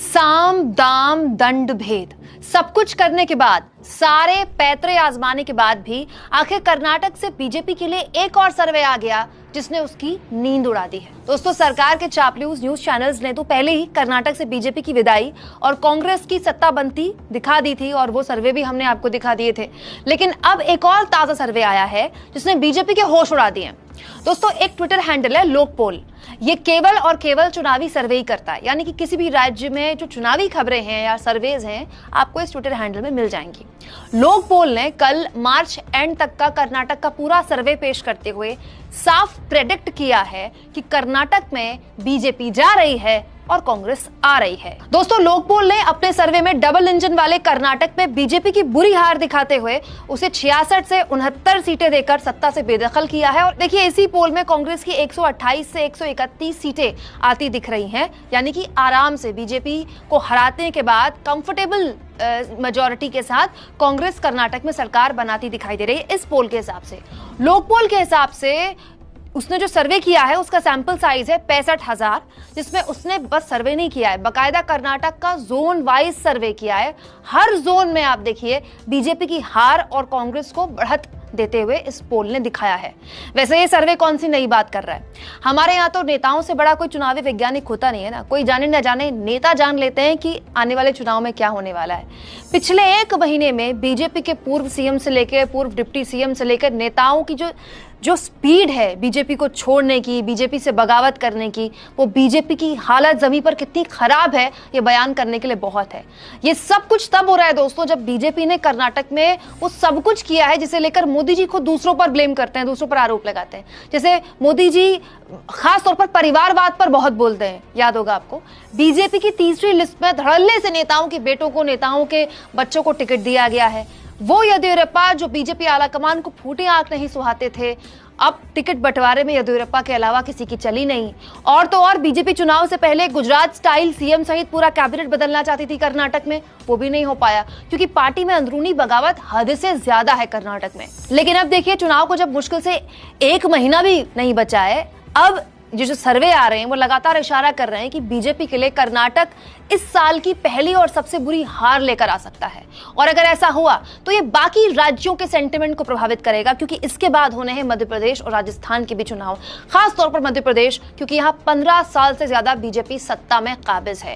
साम दाम दंड भेद सब कुछ करने के बाद, सारे पैतरे आजमाने के बाद भी आखिर कर्नाटक से बीजेपी के लिए एक और सर्वे आ गया जिसने उसकी नींद उड़ा दी है। दोस्तों, सरकार के चापलूस न्यूज चैनल्स ने तो पहले ही कर्नाटक से बीजेपी की विदाई और कांग्रेस की सत्ता बनती दिखा दी थी और वो सर्वे भी हमने आपको दिखा दिए थे। लेकिन अब एक और ताजा सर्वे आया है जिसने बीजेपी के होश उड़ा दिए। दोस्तों, एक ट्विटर हैंडल है लोकपोल। ये केवल और केवल चुनावी सर्वे ही करता है, यानी कि किसी भी राज्य में जो चुनावी खबरें हैं या सर्वेज हैं आपको इस ट्विटर हैंडल में मिल जाएंगी। लोकपोल ने कल मार्च एंड तक का कर्नाटक का पूरा सर्वे पेश करते हुए साफ प्रेडिक्ट किया है कि कर्नाटक में बीजेपी जा रही है और कांग्रेस आ रही है। दोस्तों, लोकपोल ने अपने सर्वे में डबल इंजन वाले कर्नाटक में बीजेपी की बुरी हार दिखाते हुए उसे 66 से 69 सीटें देकर सत्ता से बेदखल किया है। और देखिए, इसी पोल में कांग्रेस की 128 से 131 सीटें आती दिख रही हैं, यानी कि आराम से बीजेपी को हराने के बाद कंफर्टेबल मेजॉरिटी के साथ कांग्रेस कर्नाटक में सरकार बनाती दिखाई दे रही है। इस पोल के हिसाब से, लोकपोल के हिसाब से उसने जो सर्वे किया है उसका सैंपल साइज है 65,000, जिसमें उसने बस सर्वे नहीं किया है, बकायदा कर्नाटक का जोन वाइज सर्वे किया है। हर जोन में आप देखिए बीजेपी की हार और कांग्रेस को बढ़त देते हुए इस पोल ने दिखाया है। वैसे ये सर्वे कौन सी नई बात कर रहा है? हमारे यहाँ तो नेताओं से बड़ा कोई चुनावी वैज्ञानिक होता नहीं है ना। कोई जाने न जाने नेता जान लेते हैं कि आने वाले चुनाव में क्या होने वाला है। पिछले एक महीने में बीजेपी के पूर्व सीएम से लेकर पूर्व डिप्टी सीएम से लेकर नेताओं की जो स्पीड है बीजेपी को छोड़ने की, बीजेपी से बगावत करने की, वो बीजेपी की हालत जमीन पर कितनी खराब है ये बयान करने के लिए बहुत है। ये सब कुछ तब हो रहा है दोस्तों जब बीजेपी ने कर्नाटक में वो सब कुछ किया है जिसे लेकर मोदी जी खुद दूसरों पर ब्लेम करते हैं, दूसरों पर आरोप लगाते हैं। जैसे मोदी जी खास तौर पर परिवारवाद पर बहुत बोलते हैं, याद होगा आपको। बीजेपी की तीसरी लिस्ट में धड़ल्ले से नेताओं के बेटों को, नेताओं के बच्चों को टिकट दिया गया है। वो येदियुरप्पा जो बीजेपी आलाकमान को फूटे आंख नहीं सुहाते थे, अब टिकट बंटवारे में येदियुरप्पा के अलावा किसी की चली नहीं। और तो और बीजेपी चुनाव से पहले गुजरात स्टाइल सीएम सहित पूरा कैबिनेट बदलना चाहती थी कर्नाटक में, वो भी नहीं हो पाया क्योंकि पार्टी में अंदरूनी बगावत हद से ज्यादा है कर्नाटक में। लेकिन अब देखिए, चुनाव को जब मुश्किल से एक महीना भी नहीं बचा है, अब जो सर्वे आ रहे हैं वो लगातार इशारा कर रहे हैं कि बीजेपी के लिए कर्नाटक इस साल की पहली और सबसे बुरी हार लेकर आ सकता है। और अगर ऐसा हुआ तो ये बाकी राज्यों के सेंटिमेंट को प्रभावित करेगा, क्योंकि इसके बाद होने हैं मध्य प्रदेश और राजस्थान के भी चुनाव, खास तौर पर मध्य प्रदेश, क्योंकि यहाँ 15 साल से ज्यादा बीजेपी सत्ता में काबिज है।